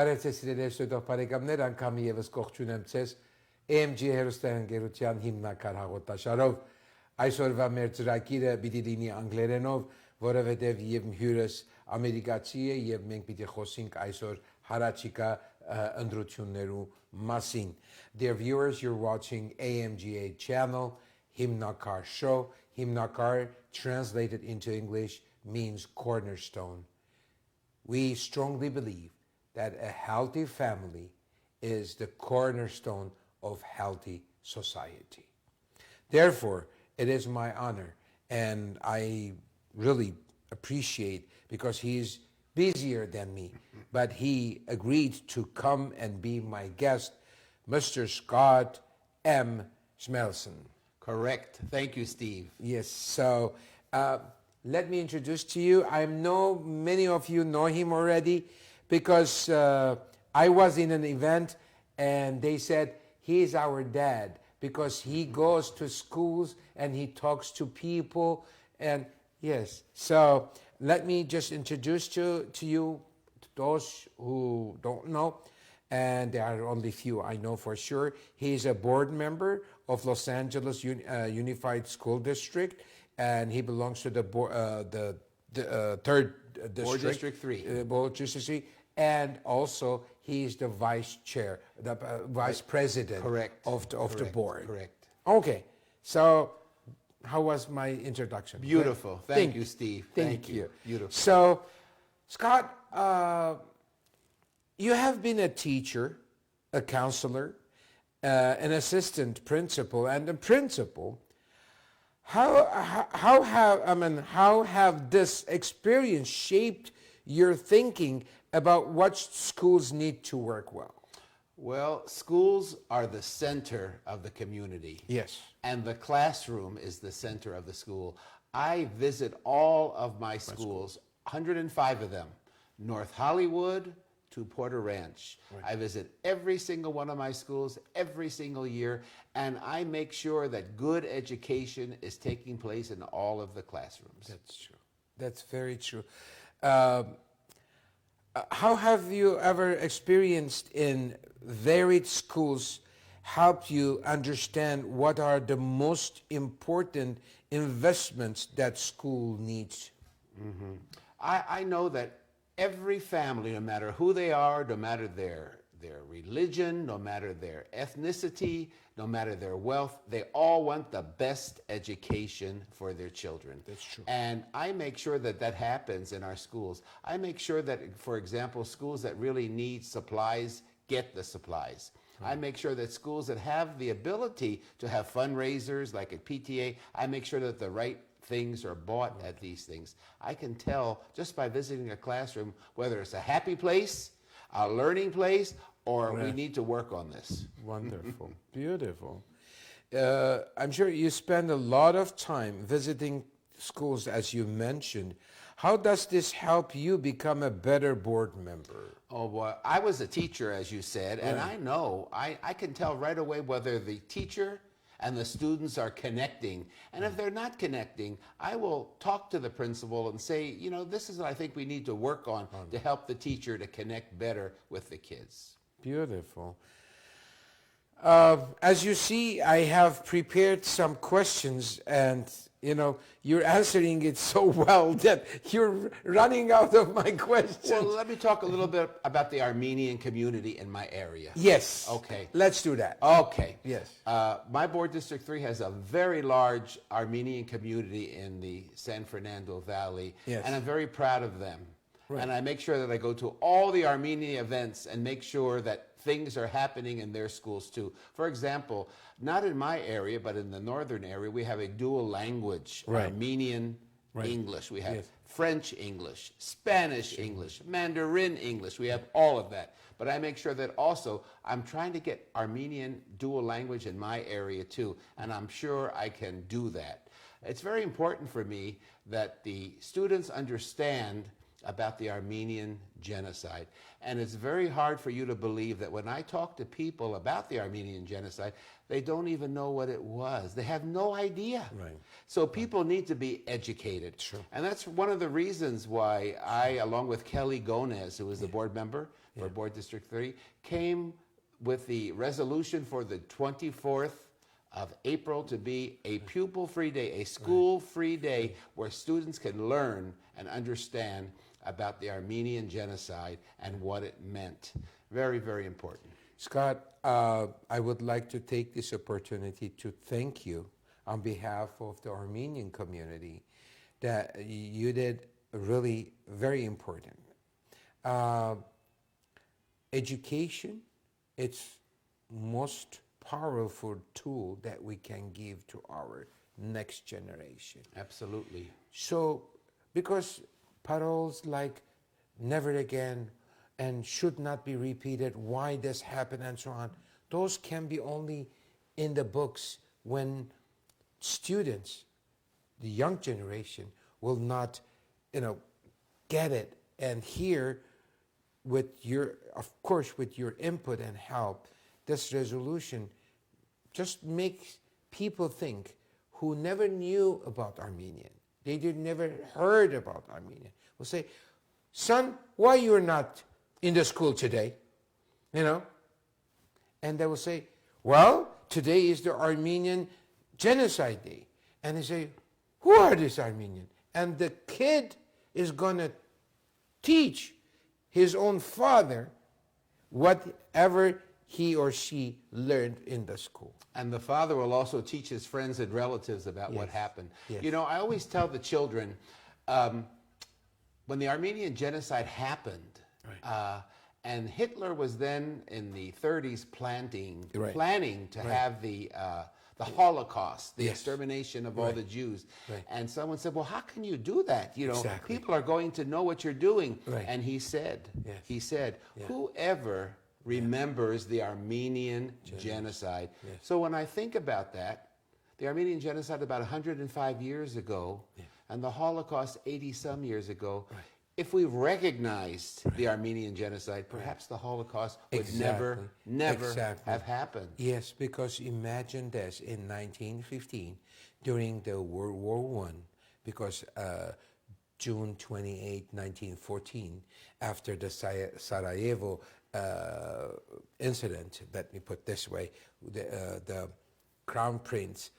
Բարեցեսիրել ստուդիո բարեկամներ, անգամ եւս կողջուն եմ ցես AMG հերոստանգերության հիմնակար հաղորդաշարով։ Այսօրվա մեր ծրագիրը պիտի լինի անգլերենով, որովհետեւ եւ հյուրս ամերիկացի է եւ մենք պիտի խոսենք այսօր հարաճիկա ընտրություններու մասին։ Dear viewers, you're watching AMGA channel, Himnakar show. Himnakar, translated into English, means cornerstone. We strongly believe that a healthy family is the cornerstone of healthy society. Therefore, it is my honor, and I really appreciate, because he's busier than me, but he agreed to come and be my guest, Mr. Scott M. Schmerelson. Correct. Thank you, Steve. Yes, so let me introduce to you. I know many of you know him already, because I was in an event and they said, he's our dad, because he goes to schools and he talks to people. And yes, so let me just introduce to you, to those who don't know, and there are only few I know for sure. He's a board member of Los Angeles Unified School District, and he belongs to the third district. Board District 3. Board District 3. And also, he's the vice chair, the vice president of the board. Correct. Okay, so how was my introduction? Beautiful. Thank you, Steve. Thank you. Beautiful. So, Scott, you have been a teacher, a counselor, an assistant principal, and a principal. How have this experience shaped your thinking about what schools need to work well? Well, schools are the center of the community. Yes. And the classroom is the center of the school. I visit all of my schools, 105 of them, North Hollywood to Porter Ranch. Right. I visit every single one of my schools every single year, and I make sure that good education is taking place in all of the classrooms. That's true. That's very true. How have you ever experienced in varied schools help you understand what are the most important investments that school needs? Mm-hmm. I know that every family, no matter who they are, no matter their religion, no matter their ethnicity, no matter their wealth, they all want the best education for their children. That's true. And I make sure that that happens in our schools. I make sure that, for example, schools that really need supplies get the supplies. I make sure that schools that have the ability to have fundraisers, like at PTA, I make sure that the right things are bought at these things. I can tell just by visiting a classroom whether it's a happy place, a learning place, or we need to work on this. Wonderful. Beautiful. I'm sure you spend a lot of time visiting schools, as you mentioned. How does this help you become a better board member? Oh, boy. I was a teacher, as you said, and I know, I can tell right away whether the teacher and the students are connecting. And if they're not connecting, I will talk to the principal and say, you know, this is what I think we need to work on to help the teacher to connect better with the kids. Beautiful. As you see, I have prepared some questions, and you know, you're answering it so well that you're running out of my questions. Well, let me talk a little bit about the Armenian community in my area. Yes. Okay. Let's do that. Okay. Yes. My board, District 3, has a very large Armenian community in the San Fernando Valley, yes, and I'm very proud of them. Right. And I make sure that I go to all the Armenian events and make sure that things are happening in their schools too. For example, not in my area, but in the northern area, we have a dual language, Armenian English. We have French English, Spanish English, Mandarin English. We have all of that. But I make sure that also I'm trying to get Armenian dual language in my area too, and I'm sure I can do that. It's very important for me that the students understand about the Armenian genocide. And it's very hard for you to believe that when I talk to people about the Armenian genocide, they don't even know what it was. They have no idea. Right. So people need to be educated. Sure. And that's one of the reasons why I, along with Kelly Gomez, who is the board member, for Board District 30, came with the resolution for the 24th of April to be a pupil-free day, a school-free day where students can learn and understand about the Armenian genocide and what it meant. Very, very important. Scott, I would like to take this opportunity to thank you on behalf of the Armenian community that you did really very important. Education, it's most powerful tool that we can give to our next generation. Absolutely. So, because paroles like never again and should not be repeated, why this happened and so on, those can be only in the books when students, the young generation, will not, get it. And here, with your, of course, with your input and help, this resolution just makes people think who never knew about Armenian, they never heard about Armenian, will say, son, why you're not in the school today? And they will say, well, today is the Armenian Genocide Day. And they say, who are these Armenian? And the kid is going to teach his own father whatever he or she learned in the school. And the father will also teach his friends and relatives about what happened. Yes. I always tell the children, when the Armenian genocide happened, and Hitler was then in the 30s planning to have the Holocaust, the extermination of all the Jews. And someone said, well, how can you do that? People are going to know what you're doing. And he said, whoever remembers the Armenian genocide. So when I think about that, the Armenian genocide about 105 years ago, and the Holocaust 80-some years ago, if we recognized the Armenian genocide, perhaps the Holocaust would never have happened. Yes, because imagine this, in 1915, during the World War I, because June 28, 1914, after the Sarajevo incident, let me put this way, the Crown Prince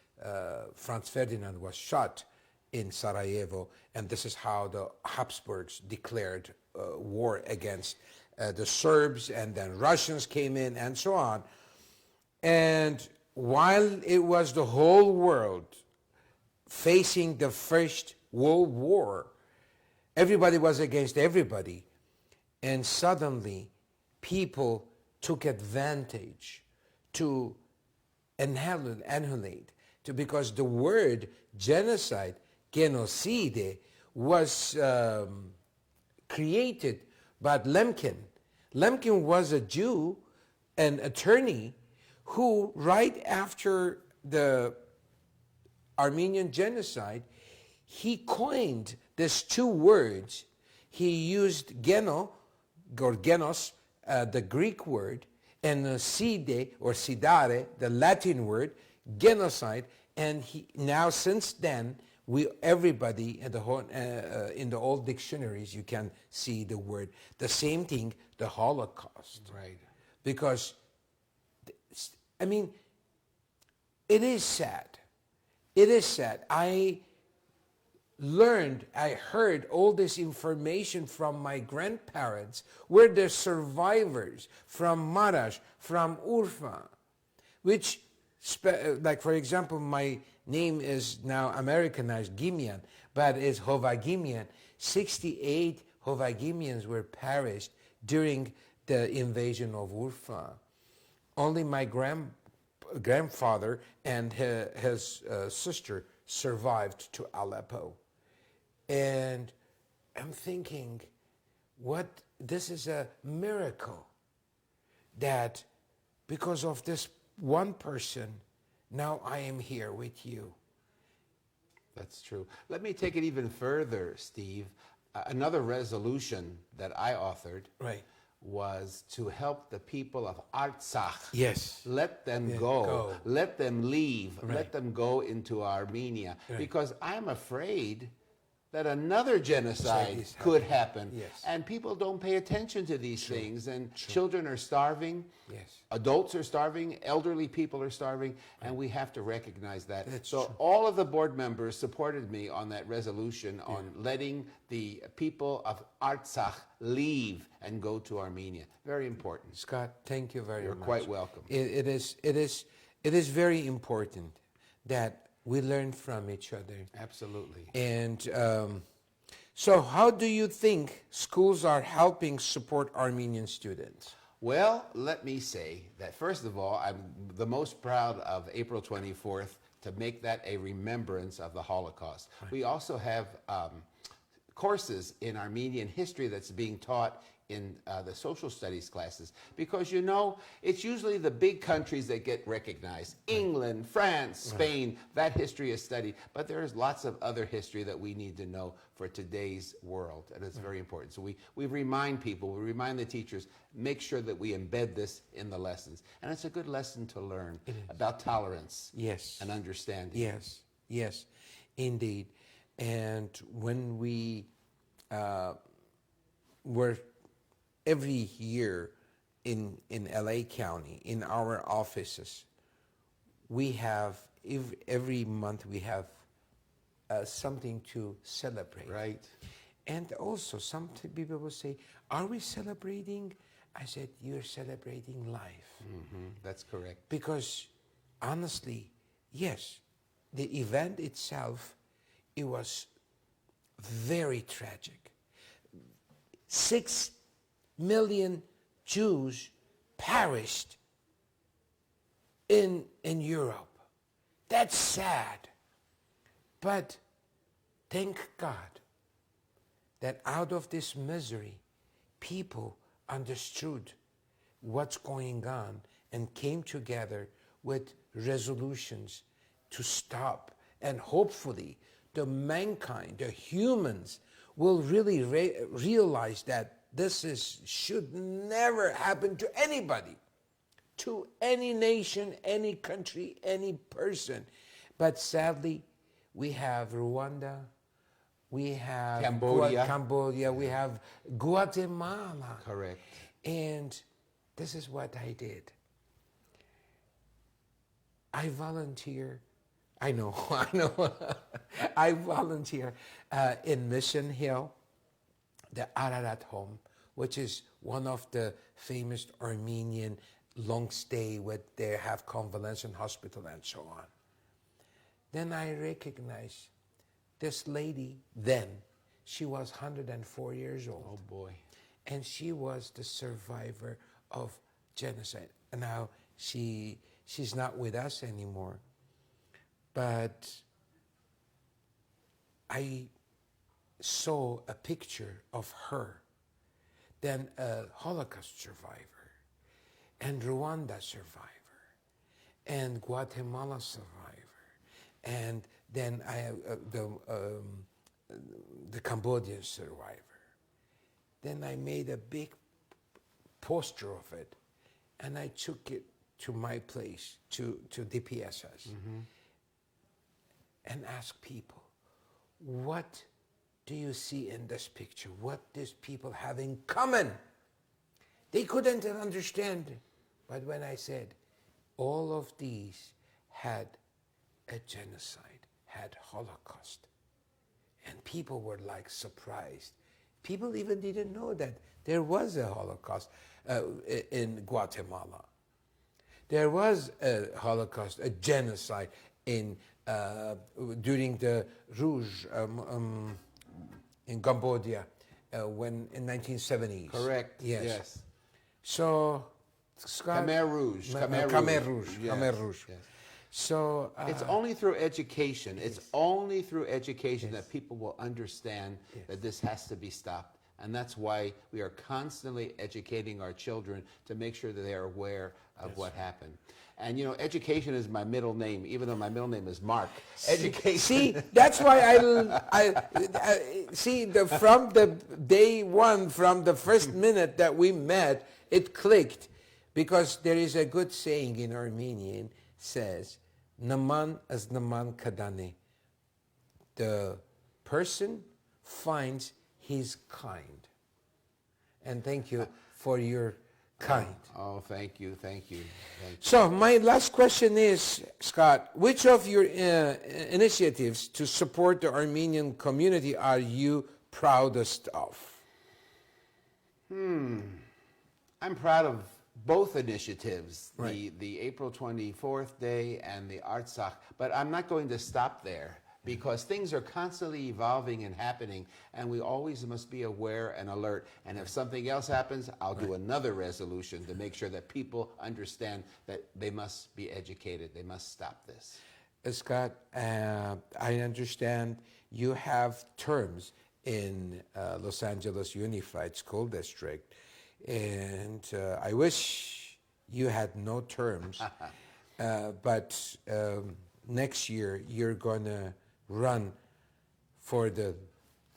Franz Ferdinand was shot in Sarajevo, and this is how the Habsburgs declared war against the Serbs, and then Russians came in and so on. And while it was the whole world facing the First World War, everybody was against everybody, and suddenly people took advantage to annihilate, because the word genocide, genocide, was created by Lemkin. Lemkin was a Jew, an attorney, who right after the Armenian genocide, he coined these two words. He used geno, or genos, the Greek word, and side, or sidare, the Latin word, genocide, and now since then, everybody in the old dictionaries, you can see the word. The same thing, the Holocaust. Right. Because, I mean, it is sad. It is sad. I heard all this information from my grandparents, were the survivors from Marash, from Urfa, which, like for example, my name is now Americanized, Gimian, but it's Hovagimian. 68 Hovagimians were perished during the invasion of Urfa. Only my grandfather and his sister survived to Aleppo. And I'm thinking, this is a miracle that because of this one person, now I am here with you. That's true. Let me take it even further, Steve. Another resolution that I authored was to help the people of Artsakh. Yes. Let them go. Let them leave. Let them go into Armenia. Because I'm afraid that another genocide could happen. Yes. And people don't pay attention to these things. And children are starving. Yes. Adults are starving. Elderly people are starving. And we have to recognize that. That's so true. all of the board members supported me on that resolution on letting the people of Artsakh leave and go to Armenia. Very important. Scott, thank you very much. You're quite welcome. It is very important that we learn from each other. Absolutely. And so how do you think schools are helping support Armenian students? Well, let me say that first of all, I'm the most proud of April 24th to make that a remembrance of the Holocaust. Right. We also have courses in Armenian history that's being taught in the social studies classes, because you know it's usually the big countries that get recognized. England, France, Spain, that history is studied, but there's lots of other history that we need to know for today's world, and it's very important. So we remind people, we remind the teachers, make sure that we embed this in the lessons. And it's a good lesson to learn about tolerance and understanding. Yes, yes, indeed. And when we were every year in LA County, in our offices, we have, every month we have something to celebrate. Right. And also, some people will say, are we celebrating? I said, you're celebrating life. Mm-hmm. That's correct. Because honestly, yes, the event itself, it was very tragic. 6 million Jews perished in Europe. That's sad. But thank God that out of this misery, people understood what's going on and came together with resolutions to stop. And hopefully the mankind, the humans, will really realize that this should never happen to anybody, to any nation, any country, any person. But sadly, we have Rwanda, we have Cambodia, we have Guatemala. Correct. And this is what I did. I volunteer. I know. I volunteer in Mission Hill, the Ararat home, which is one of the famous Armenian long stay where they have convalescent hospital and so on. Then I recognize this lady then, she was 104 years old. Oh boy. And she was the survivor of genocide. And now she's not with us anymore. But I saw a picture of her, then a Holocaust survivor, and Rwanda survivor, and Guatemala survivor, and then I have the Cambodian survivor. Then I made a big poster of it, and I took it to my place, to DPSS, and asked people, what do you see in this picture? What these people have in common? They couldn't understand it. But when I said, all of these had a genocide, had Holocaust, and people were like surprised. People even didn't know that there was a Holocaust in Guatemala. There was a Holocaust, a genocide in during the Rouge in Cambodia when in 1970s. Correct. Yes. So, Scott, Khmer Rouge. Khmer Rouge. Yes. Khmer Rouge. Yes. So it's only through education. It's only through education that people will understand that this has to be stopped. And that's why we are constantly educating our children to make sure that they are aware of what happened. And you know, education is my middle name, even though my middle name is Mark. Education. See, that's why I see from the day one, from the first minute that we met, it clicked, because there is a good saying in Armenian says, "Naman as naman kadane." The person finds his kind. And thank you for your kind. Oh, thank you, thank you, thank you. So my last question is, Scott, which of your initiatives to support the Armenian community are you proudest of? I'm proud of both initiatives, Right. the April 24th Day and the Artsakh, but I'm not going to stop there because things are constantly evolving and happening, and we always must be aware and alert. And if something else happens, I'll do another resolution to make sure that people understand that they must be educated. They must stop this. Scott, I understand you have terms in Los Angeles Unified School District, and I wish you had no terms, but next year you're going to run for the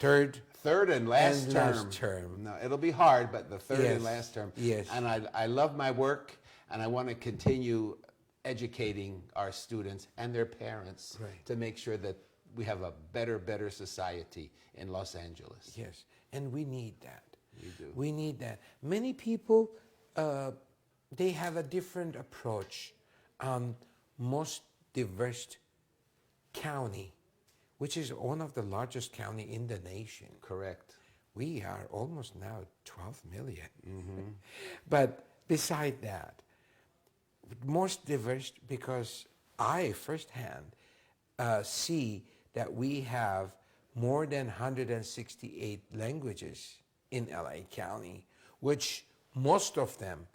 third and last term. No, it'll be hard, but the third Yes. and last term. Yes. And I love my work, and I want to continue educating our students and their parents Right. to make sure that we have a better society in Los Angeles. Yes, and we need that. We do. We need that. Many people, they have a different approach. Most diverse county, which is one of the largest county in the nation. Correct. We are almost now 12 million. But beside that, most diverse because I firsthand see that we have more than 168 languages in LA County, which most of them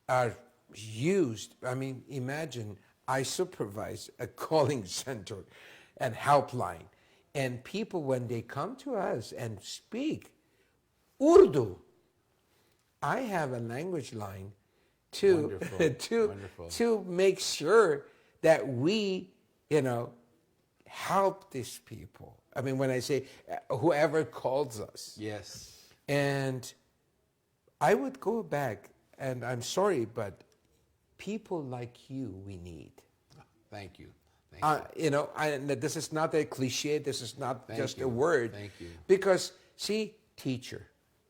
are used. I mean, imagine I supervise a calling center and helpline, and people, when they come to us and speak Urdu, I have a language line to Wonderful. Wonderful. to make sure that we, help these people. I mean, when I say whoever calls us. Yes. And I would go back, and I'm sorry, but people like you we need. Thank you. Thank you. This is not a cliche. This is not just you. a word. Thank you. Because, see, teacher,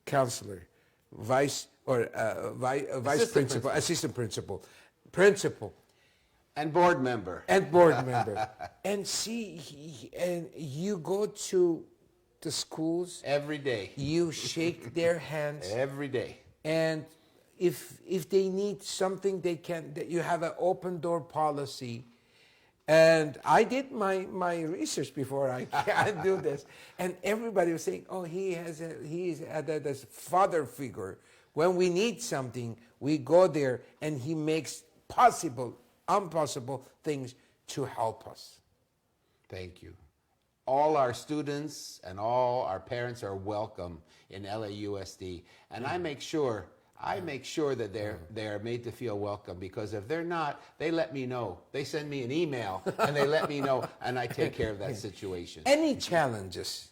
counselor, vice principal, assistant principal, And board member. and board member. And see, and you go to the schools, Every day. you shake their hands, Every day. and if they need something, you have an open door policy. And I did my research before I can do this, and everybody was saying, "Oh, he's this father figure. When we need something, we go there, and he makes possible, impossible things to help us." Thank you. All our students and all our parents are welcome in LAUSD, and I make sure that they're made to feel welcome, because if they're not, they let me know. They send me an email and they let me know, and I take care of that situation. Any challenges?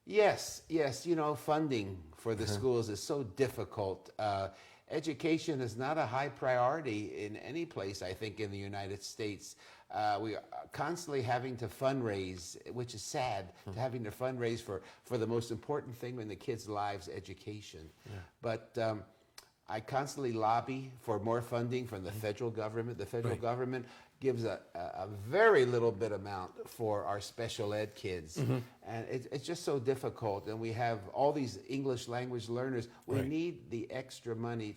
Yes. Funding for the schools is so difficult. Education is not a high priority in any place, I think, in the United States. We are constantly having to fundraise, which is sad, to having to fundraise for the most important thing in the kids' lives, education. Yeah. But I constantly lobby for more funding from the federal government. The federal government gives a very little bit amount for our special ed kids. And it's just so difficult. And we have all these English language learners. We need the extra money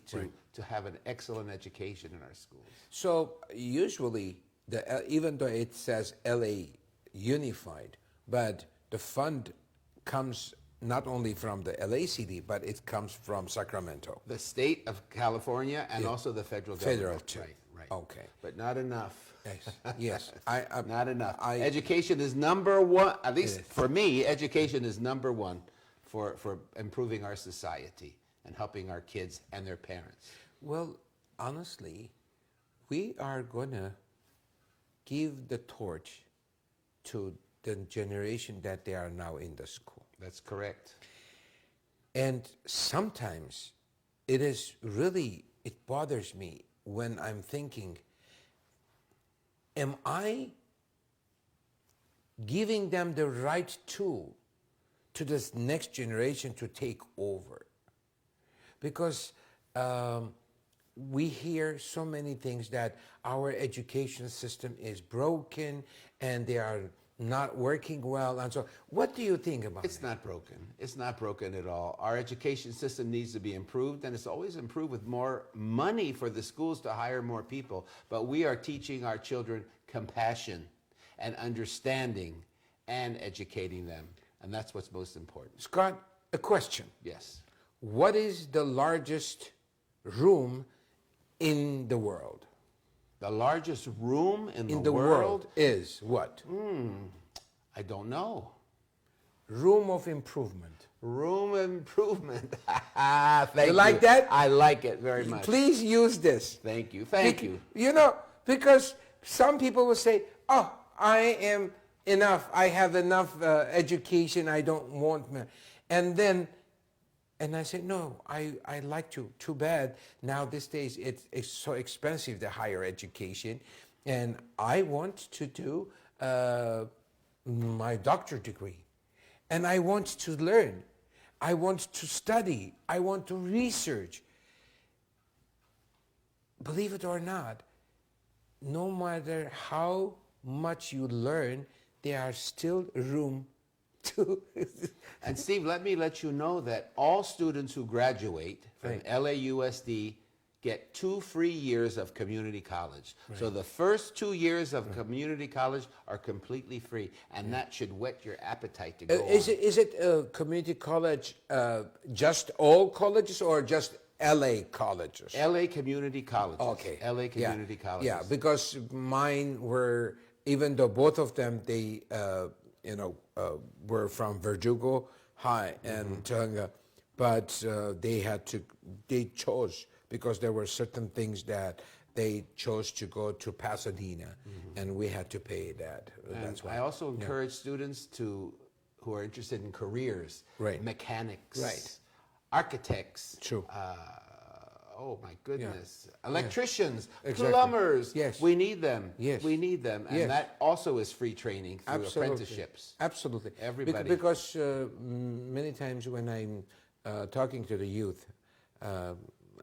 to have an excellent education in our schools. So usually, even though it says LA Unified, but the fund comes not only from the LACD, but it comes from Sacramento. The state of California and also the federal government. Federal too. Right. Okay. But not enough. Yes. Not enough. Education is number one. At least for me, education is number one for improving our society and helping our kids and their parents. Well, honestly, we are going to give the torch to the generation that they are now in the school. That's correct. And sometimes it bothers me when I'm thinking, am I giving them the right tool to this next generation to take over. Because we hear so many things that our education system is broken and they are not working well. And so what do you think about it? It's not broken. It's not broken at all. Our education system needs to be improved, and it's always improved with more money for the schools to hire more people. But we are teaching our children compassion and understanding and educating them. And that's what's most important. Scott, a question. Yes. What is the largest room in the world? The largest room in the world is what? I don't know. Room of improvement. Room improvement. Thank you. You like that? I like it very much. Please use this. Thank you. Thank you. You know, because some people will say, oh, I am enough. I have enough education. I don't want more. And I say, no, I like to. Too bad. Now these days it's so expensive, the higher education. And I want to do my doctorate degree. And I want to learn. I want to study. I want to research. Believe it or not, no matter how much you learn, there are still room to... And Steve, let me let you know that all students who graduate from Right. LAUSD get 2 free years of community college. Right. So the first 2 years of community college are completely free, and that should whet your appetite to go Is it community college just all colleges or just LA colleges? LA community colleges. Okay. LA community colleges. Yeah, because mine were, even though both of them, they were from Verdugo High and Tonga, but they chose, because there were certain things that they chose to go to Pasadena, and we had to pay that. That's why. I also encourage students who are interested in careers, Right. mechanics, Right. architects. True. Oh my goodness! Electricians, Exactly. plumbers. Yes. We need them. Yes. We need them, and Yes. that also is free training through Absolutely. apprenticeships. Absolutely. Everybody. Because many times when I'm talking to the youth,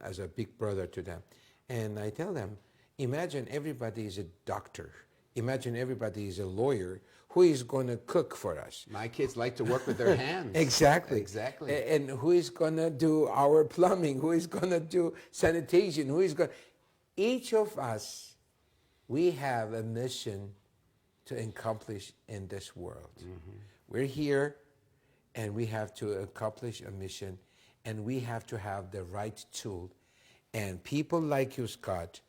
as a big brother to them, and I tell them, imagine everybody is a doctor. Imagine everybody is a lawyer. Who is going to cook for us? My kids like to work with their hands. Exactly. Exactly. And who is going to do our plumbing? Who is going to do sanitation? Who is going? Each of us, we have a mission to accomplish in this world. We're here, and we have to accomplish a mission, and we have to have the right tool. And people like you, Scott,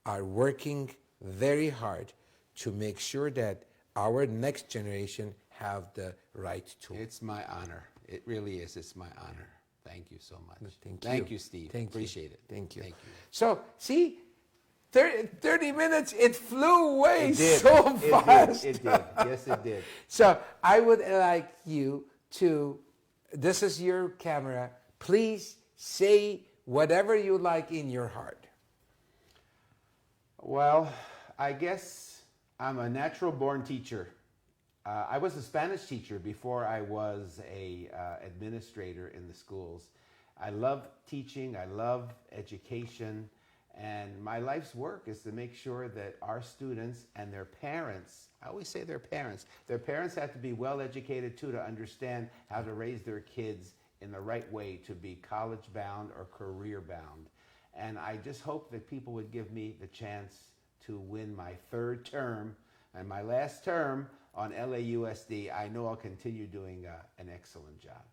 are working very hard to make sure that our next generation have the right tool. It's my honor. It really is. It's my honor. Thank you so much. Thank you, Steve. Thank you. Appreciate it. Thank you. Thank you. So, see, 30 minutes, it flew away It did. so It fast. did. It did. Yes, it did. So, I would like you to, this is your camera, please say whatever you like in your heart. Well, I guess I'm a natural-born teacher. I was a Spanish teacher before I was a administrator in the schools. I love teaching. I love education. And my life's work is to make sure that our students and their parents, I always say their parents have to be well-educated too to understand how to raise their kids in the right way to be college-bound or career-bound. And I just hope that people would give me the chance to win my 3rd term and my last term on LAUSD. I know I'll continue doing an excellent job.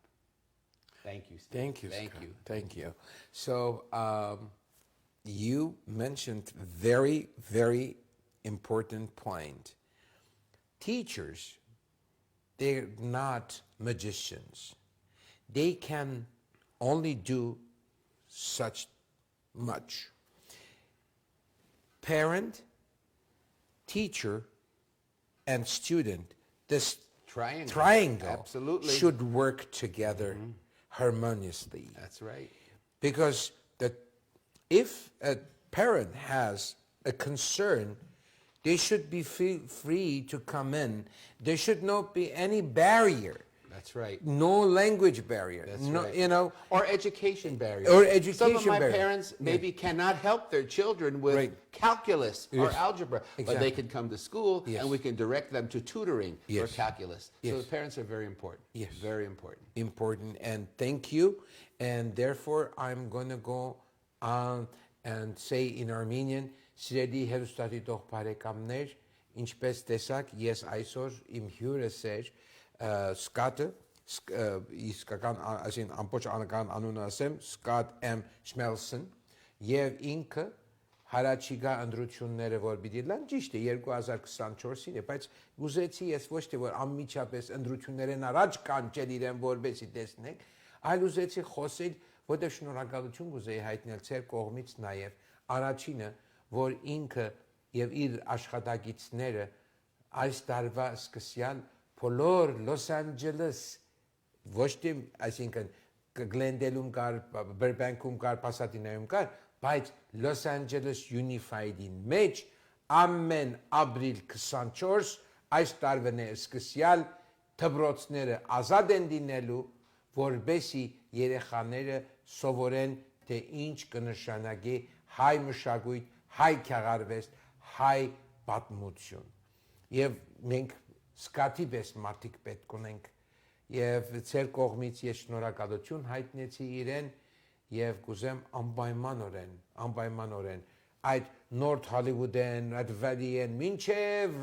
Thank you, Steve. Thank you, Thank Scott. you. Thank you. So, you mentioned very, very important point. Teachers, they're not magicians. They can only do such much. Parent, teacher, and student, this triangle Absolutely. should work together harmoniously. That's right. Because if a parent has a concern, they should be free to come in. There should not be any barrier That's right. No language barrier. That's no, right. You know, Or education barriers. Or Some of education my barrier. parents maybe cannot help their children with Right. calculus or Yes. algebra, but Exactly. they can come to school Yes. and we can direct them to tutoring for Yes. calculus. So Yes. the parents are very important. Yes. Very important. important, and thank you. And therefore, I'm going to go on and say in Armenian, Սիրելի հերոստատիտող բարեկամներ, ինչպես տեսակ, ես այսօր իմ հյուրս էր Սկատը, իսկական, այսին ամբողջ անական անունը ասեմ, Scott M. Schmerelson, եւ ինքը հարաճիգա ընտրությունները որ պիտի լան ճիշտ է 2024-ին է, բայց ուզեցի ես ոչ թե որ անմիջապես ընտրություններն առաջ կանչել իրեն որբեսի տեսնենք, այլ ուզեցի խոսել, որտեղ շնորհակալություն կուզեի հայտնել ձեր կողմից նաև առաջինը, որ ինքը եւ իր աշխատակիցները այս տարվա սկսյալ բոլոր Լոս Անջելես ոչ թե այսինքն Գլենդելում կար, Բերբենքում կար, Պասադինայում կար, բայց Լոս Անջելես Unified-ին մեջ ամեն ապրիլ 24 այս տարվան է սկսյալ դպրոցները ազատ են լինելու, որբեսի երեխաները սովորեն թե ինչ կնշանակի հայ մշակույթ, հայ քյաղարվեստ, հայ պատմություն։ Եվ մենք սկատի պես մարդիկ պետք ունենք եւ ձեր կողմից ես շնորհակալություն հայտնեցի իրեն եւ կուզեմ անպայմանորեն այդ Նորթ Հոլիվուդեն, այդ Վալիեն մինչեւ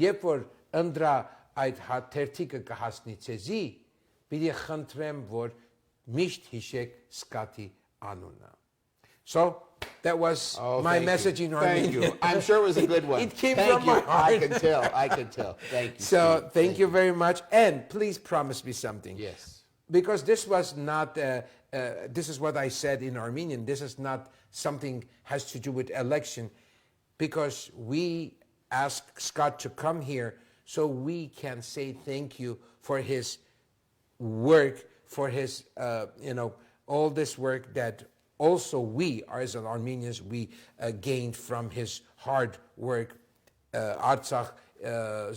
երբ որ ընդրա այդ թերթիկը կհասնի ցեզի, պիտի խնդրեմ որ միշտ հիշեք Սկատի անունը։ So that was my message in Armenian. Thank you. I'm sure it was a good one. It came Thank from you. my heart. I can tell. I can tell. Thank you. So Steve. thank you very much, and please promise me something. Yes. Because this was not. This is what I said in Armenian. This is not something has to do with election, because we asked Scott to come here so we can say thank you for his work, for his all this work that. Also, we, as Armenians, we gained from his hard work, Artsakh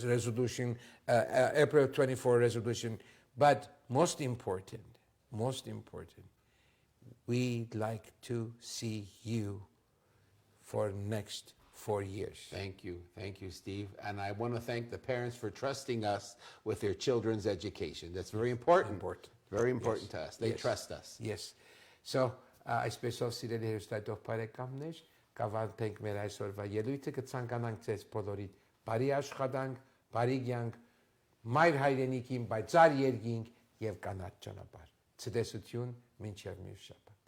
resolution, April 24 resolution. But most important, we'd like to see you for next 4 years. Thank you, Steve. And I want to thank the parents for trusting us with their children's education. That's very important. Very important to us. They trust us. Yes. So. Այսպեսով սիրելի հերոստատիտող բարեկամներ, կավարտենք մեր այսօրվա ելույթը, կցանկանանք ձեզ բոլորիդ բարի աշխատանք, բարի կյանք, մայր հայրենիքին, բայց ծար երկինք եւ կանաչ ճանապարհ։ Ցտեսություն մինչեւ մյուս շաբաթ։